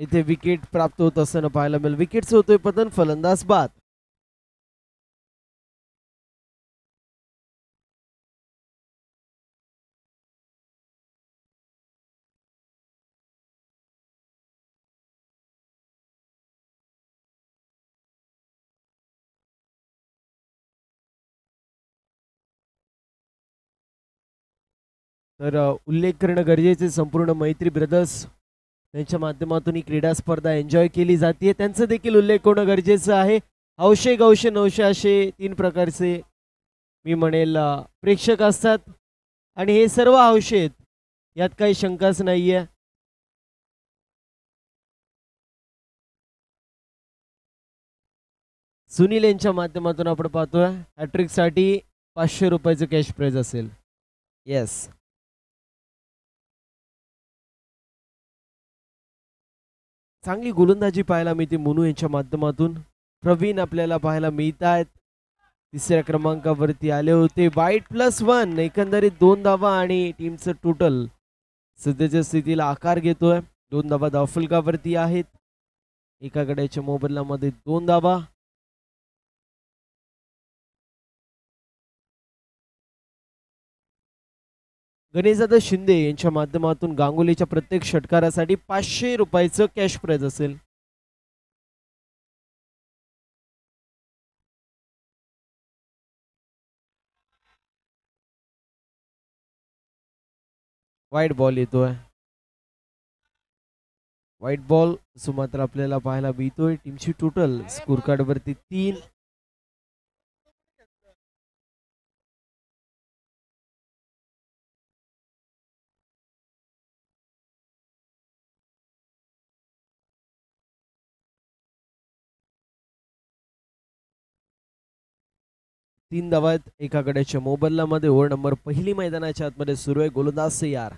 इथे विकेट प्राप्त होत असताना पाहायला मिळेल. विकेटचं होतोय पतन, फलंदाज बाद. तर उल्लेख करणं गरजेचे, संपूर्ण मैत्री ब्रदर्स त्यांच्या माध्यमातून ही क्रीडा स्पर्धा एन्जॉय केली जाते, त्यांचं देखील उल्लेख होणं गरजेचं आहे. हौशे गौशे नौशे असे 3 प्रकारचे मी म्हणेल प्रेक्षक असतात आणि हे सर्व हौशे आहेत, यात काही शंकाच नाहीये. सुनील यांच्या माध्यमातून आपण पाहतोय हॅट्रिक साठी 500 रुपयाचं कॅश प्राइज असेल. येस, चांगली गोलंदाजी पाहायला मिळते मोनू यांच्या माध्यमातून. प्रवीण आपल्याला पाहायला मिळत आहेत, तिसऱ्या क्रमांकावरती आले होते. वाईट +1, एकंदरीत 2 धावा आणि टीमचं टोटल सध्याच्या स्थितीला आकार घेतोय. 2 धावा धावफलकावरती आहेत, एका गड्याच्या मोबदल्यामध्ये 2 धावा. गणेशदादा शिंदे यांच्या माध्यमातून गांगुलीच्या प्रत्येक षटकारासाठी 500 रुपयाचं कॅश प्राइज असेल. वाईट बॉल येतोय, वाईट बॉल मात्र आपल्याला पाहायला मिळतोय. टीमची टोटल स्कोर कार्ड वरती 3. तीन धावा आहेत एका गड्याच्या मोबदल्यामध्ये. ओव्हर नंबर पहिली मैदानाच्या आतमध्ये सुरू आहे. गोलंदाज तयार.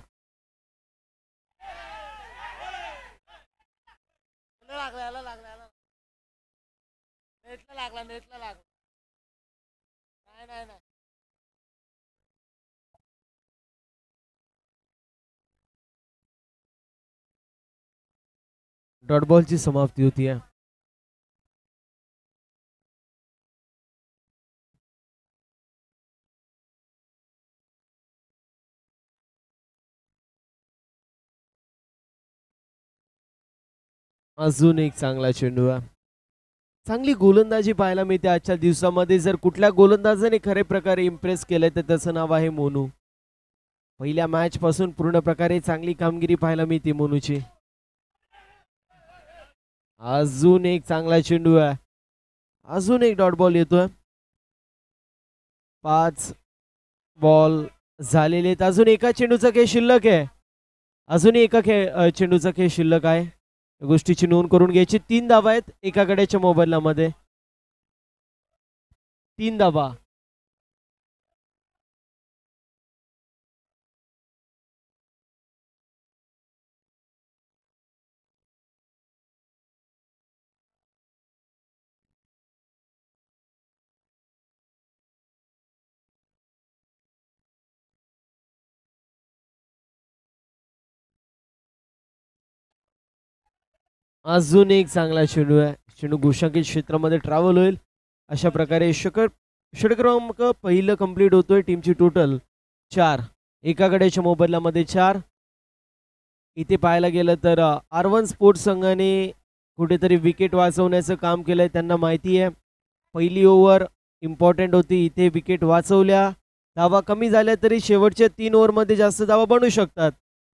डॉट बॉलची समाप्ती होती आहे. अजून एक चांगला चेंडू आहे. चांगली गोलंदाजी पाहायला मिळते आजच्या दिवसामध्ये. जर कुठल्या गोलंदाजाने खरे प्रकारे इम्प्रेस केलंय तर त्याचं नाव आहे मोनू. पहिल्या मॅच पासून पूर्ण प्रकारे चांगली कामगिरी पाहायला मिळते मोनूची. अजून एक चांगला चेंडू आहे, अजून एक डॉट बॉल येतोय. 5 बॉल झालेले आहेत. अजून एका चेंडूचा खेळ शिल्लक आहे, अजूनही एका चेंडूचा खेळ शिल्लक आहे. गोष्टीची नोंद करून घ्यायची. 3 धावा आहेत एका गड्याच्या मोबदल्यामध्ये. 3 धावा. अजून एक चांगला चेंडू आहे. चेंडू घोषांकित क्षेत्रामध्ये ट्रॅव्हल होईल. अशा प्रकारे षटक्रमांक पहिलं कंप्लीट होतोय. टीमची टोटल 4, एका गड्याच्या मोबदल्यामध्ये 4. इथे पाहायला गेलं तर R1 स्पोर्ट्स संघाने कुठेतरी विकेट वाचवण्याचं काम केलंय. त्यांना माहिती आहे पहिली ओव्हर इम्पॉर्टंट होती, इथे विकेट वाचवल्या. धावा कमी झाल्या तरी शेवटच्या 3 ओव्हरमध्ये जास्त धावा बनू शकतात.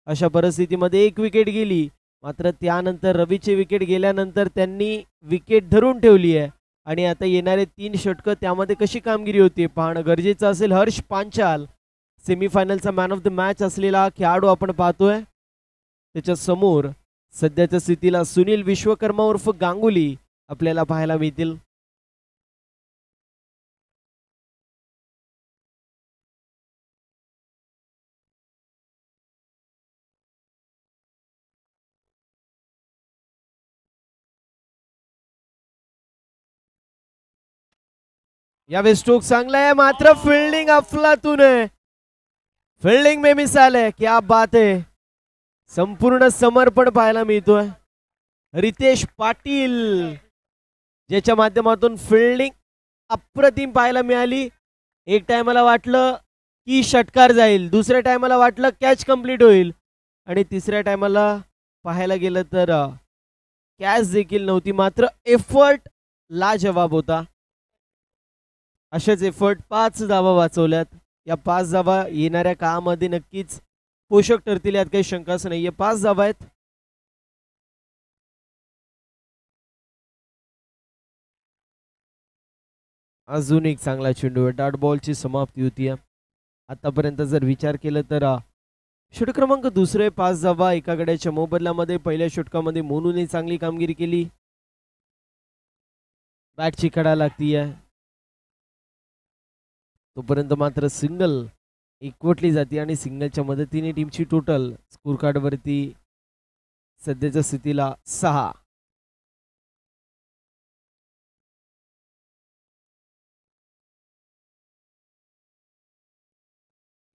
अशा परिस्थितीमध्ये 1 विकेट गेली, मात्र त्यानंतर रवीची विकेट गेल्यानंतर त्यांनी विकेट धरून ठेवली आहे आणि आता येणारे 3 षटकं त्यामध्ये कशी कामगिरी होती पाहणं गरजेचं असेल. हर्ष पांचाल सेमीफायनलचा मॅन ऑफ द मॅच असलेला खेळाडू आपण पाहतोय. त्याच्या समोर सध्याच्या स्थितीला सुनील विश्वकर्मा उर्फ गांगुली आपल्याला पाहायला मिळतील. यावेळी स्ट्रोक चांगला आहे, मात्र फिल्डिंग अफलातून आहे. फिल्डिंग में मिसाल है, क्या बात है. संपूर्ण समर्पण पाहायला मिळतोय. रितेश पाटील, ज्याच्या माध्यमातून फिल्डिंग अप्रतिम पाहायला मिळाली. एक टायमाला वाटलं की षटकार जाईल, दुसऱ्या टायमाला वाटलं कॅच कंप्लीट होईल आणि तिसऱ्या टायमाला पाहायला गेलं तर कॅच देखील नव्हती. मात्र एफर्ट लाजवाब होता. असेच एफर्ट 5 धावा वाचवल्यात. या 5 धावा येणाऱ्या काळामध्ये नक्कीच पोषक ठरतील, यात काही शंकाच नाहीये. 5 धावा आहेत. अजून एक चांगला चेंडू, डॉट बॉलची समाप्ती होती. आतापर्यंत जर विचार केला तर षटक क्रमांक दुसरे 5 धावा एका गड्याच्या मोबदल्यामध्ये. पहिल्या षटकामध्ये मोनूने चांगली कामगिरी केली. बॅटची कडा लागतीये, तोपर्यंत मात्र सिंगल एकवटली जाते आणि सिंगलच्या मदतीने टीमची टोटल स्कोर कार्ड वरती सध्याच्या स्थितीला 6.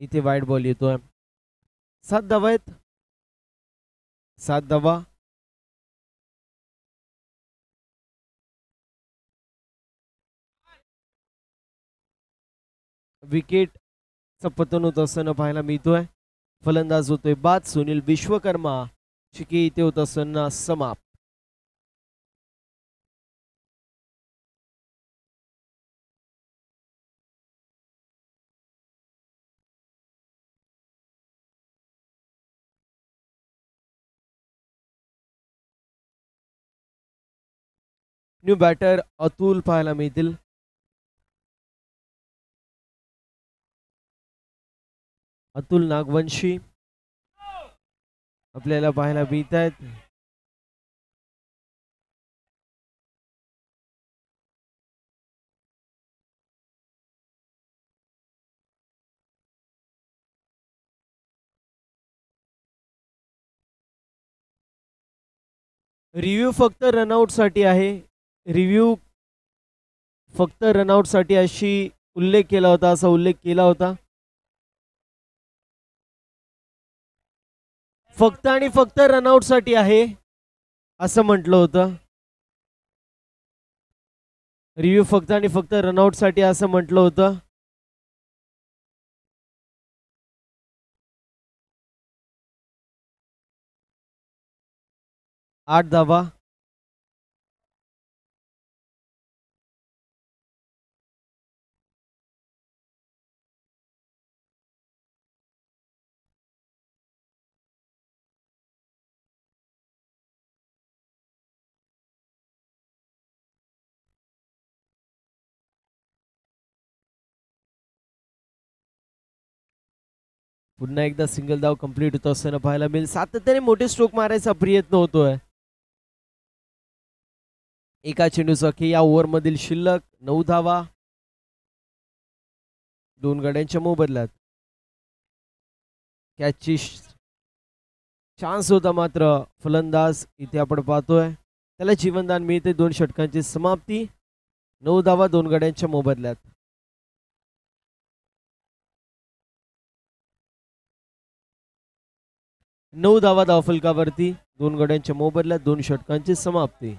इथे वाईट बॉल येतोय. 7 धावा आहेत. 7 धावा. विकेटचं पतन होत असताना पाहायला मिळतोय. फलंदाज होतोय बाद. सुनील विश्वकर्मा. चिकी इथे होत असताना समाप्त. न्यू बॅटर अतुल पाहायला मिळतील. अतुल नागवंशी आपल्याला पाहायला मिळत आहेत. रिव्ह्यू फक्त रनआउट साठी आहे. रिव्ह्यू फक्त रनआउट साठी अशी उल्लेख केला होता, असा उल्लेख केला होता. फक्त आणि फक्त रनआउट साठी आहे असं म्हटलं होतं. रिव्ह्यू फक्त आणि फक्त रनआउट साठी असं म्हटलं होतं. आठ धावा. पुन्हा एकदा सिंगल धाव कंप्लीट होत असताना पाहायला मिळेल. सातत्याने मोठे स्ट्रोक मारायचा प्रयत्न होतोय. एका चेंडूचा की या ओव्हर मधील शिल्लक 9 धावा. 2 गड्यांच्या मोबदल्यात. कॅचची चान्स होता, मात्र फलंदाज इथे आपण पाहतोय त्याला जीवनदान मिळते. 2 षटकांची समाप्ती. 9 धावा 2 गड्यांच्या मोबदल्यात. 9 धावा धावफलकावरती. 2 गड्यांच्या मोबदल्यात 2 षटकांची समाप्ती.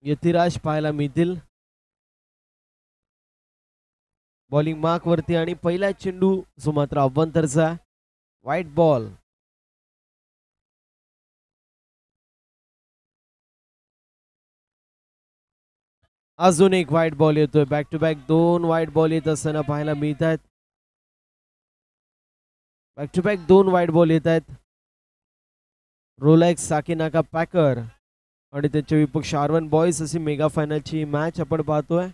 यतिराज पाहायला मिळतील बॉलिंग मार्क वरती आणि पहिला चेंडू जो मात्र अव्वंतरचा. White ball. अजून एक व्हाईट बॉल येतोय. Back to back 2 white ball येत असताना पाहायला मिळत आहेत. Back to back 2 white ball येत आहेत. रोलेक्स साकीनाका पॅकर आणि त्याच्या विपक्ष R1 बॉयज अशी मेगा फायनलची मॅच आपण पाहतोय.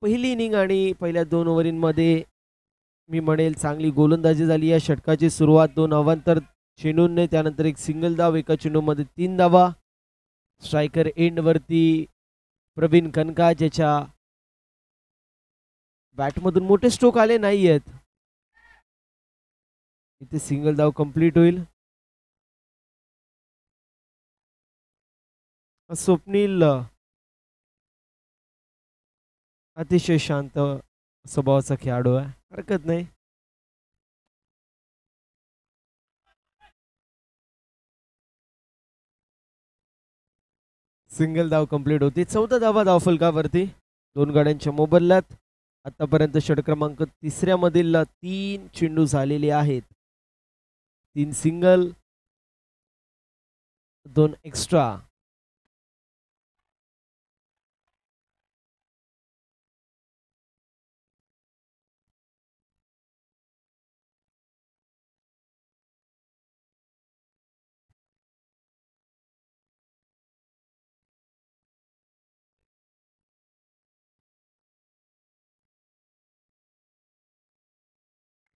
पहिली इनिंग आणि पहिल्या 2 ओव्हरींमध्ये मी म्हणेल चांगली गोलंदाजी झाली. या षटकाची सुरुवात 2 अवांतर चेंडूंनी, त्यानंतर एक सिंगल धाव, एका चेंडूमध्ये 3 धावा. स्ट्रायकर एंड वरती प्रवीण कनका, ज्याच्या बॅटमधून मोठे स्ट्रोक आले नाही आहेत. इथे सिंगल धाव कंप्लीट होईल. स्वप्नील अतिशय शांत स्वभावाचा खेळाडू आहे, हरकत नाही. सिंगल धाव कंप्लीट होती. 14 धावा धावफलकावरती, दोन गाड्यांच्या मोबदल्यात. आतापर्यंत षटक क्रमांक तिसऱ्या मधील 3 चेंडू झालेले आहेत. 3 सिंगल, 2 एक्स्ट्रा.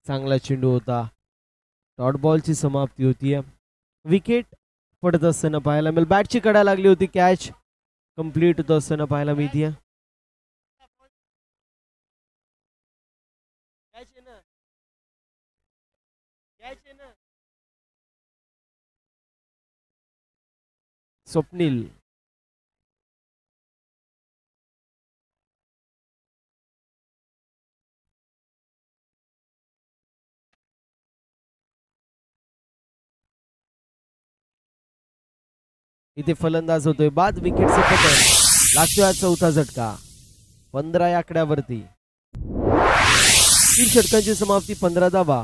चांगला चेंडू होता. डॉट बॉलची समाप्ती होतीये. विकेट पडत असताना पाहायला मिळेल. बॅटची कडा लागली होती. कॅच कंप्लीट होत असताना पाहायला मिळते. स्वप्नील इथे फलंदाज होतोय. बाद विकेटचे पतन लागतोय चौथा झटका. 15 या आकड्यावरती. 3 षटकांची समाप्ती, 15 धावा.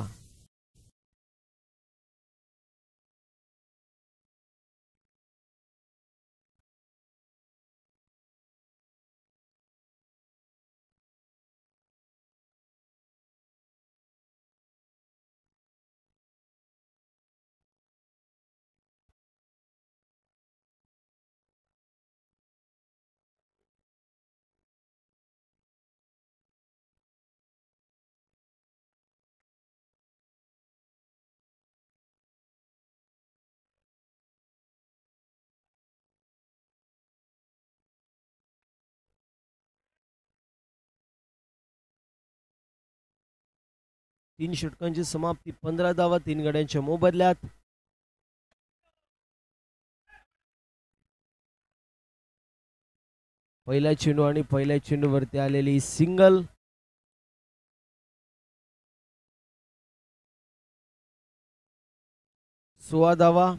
तीन षटकांची समाप्ती, 15 धावा, 3 गड्यांच्या मोबदल्यात. पहिला चेंडू आणि पहिल्या चेंडूवरती आलेली सिंगल. 16 धावा.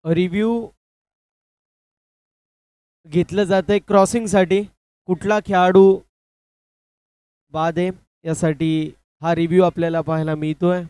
रिव्ह्यू घेतलं जात आहे क्रॉसिंगसाठी. कुठला खेळाडू बाद आहे यासाठी हा रिव्ह्यू आपल्याला पाहायला मिळतोय.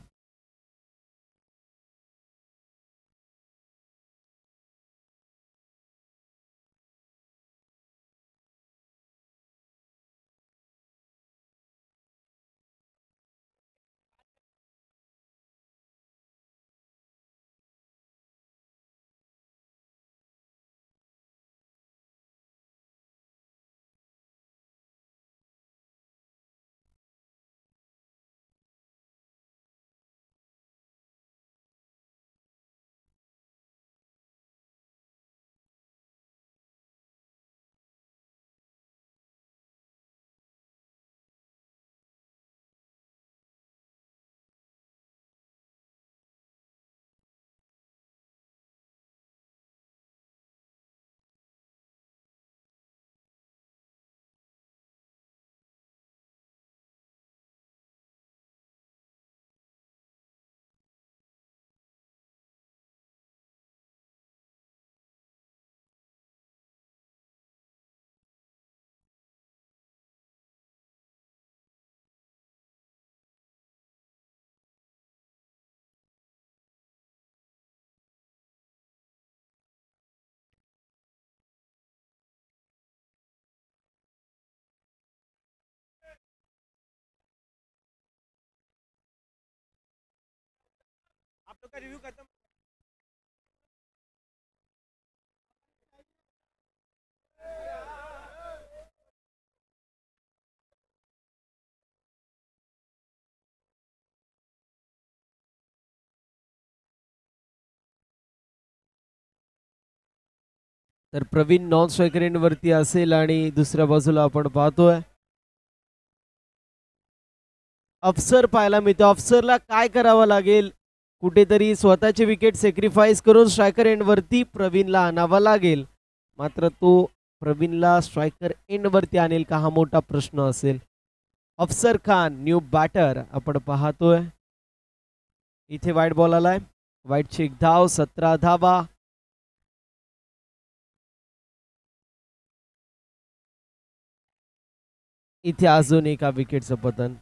तर प्रवीण नॉन स्ट्रायकर एंड वरती असेल आणि दुसऱ्या बाजूला आपण पाहतोय अफसर पाहायला मिळतो. अफसरला काय करावं लागेल, कुठेतरी स्वतःचे विकेट सॅक्रिफाईस करून स्ट्रायकर एंड वरती प्रवीणला आणावा लागेल. मात्र तो प्रवीणला स्ट्रायकर एंड वरती आणेल का, हा मोठा प्रश्न असेल. अफसर खान न्यू बॅटर आपण पाहतोय. इथे वाईट बॉल आलाय, वाईटची एक धाव, 17 धावा. इथे अजून एका विकेटचं पतन.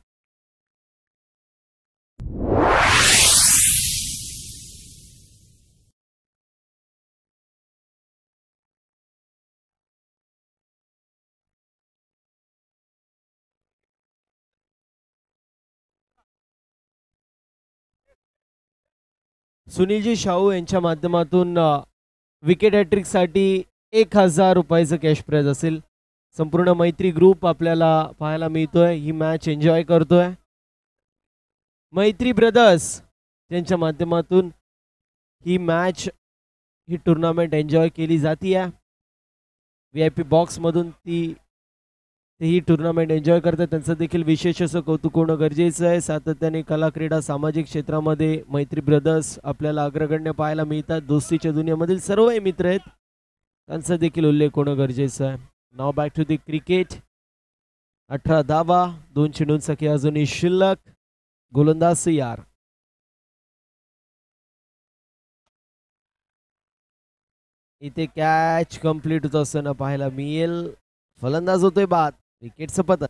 सुनीलजी शाहू यांच्या माध्यमातून विकेट हॅट्रिक साठी 1000 रुपयाचं कॅश प्राइज असेल. संपूर्ण मैत्री ग्रुप आपल्याला पाहायला मिळतोय, ही मॅच एन्जॉय करतोय. मैत्री ब्रदर्स त्यांच्या माध्यमातून ही मॅच, ही टुर्नामेंट एन्जॉय केली जाते. VIP बॉक्समधून ही टुर्नामेंट एन्जॉय करतात. त्यांचं देखील विशेष असं कौतुक होणं गरजेचं आहे. सातत्याने कला क्रीडा सामाजिक क्षेत्रामध्ये मैत्री ब्रदर्स आपल्याला अग्रगण्य पाहायला मिळतात. दोस्तीच्या दुनियामधील सर्व मित्र आहेत, त्यांचा देखील उल्लेख होणं गरजेचं आहे. नाव बॅक टू दी क्रिकेट. 18 धावा, 2 चेंडूंसाठी अजूनही शिल्लक. गोलंदाज यार इथे कॅच कंप्लीट होत असताना पाहायला मिळेल. फलंदाज होतोय बाद. विकेटचं पतन.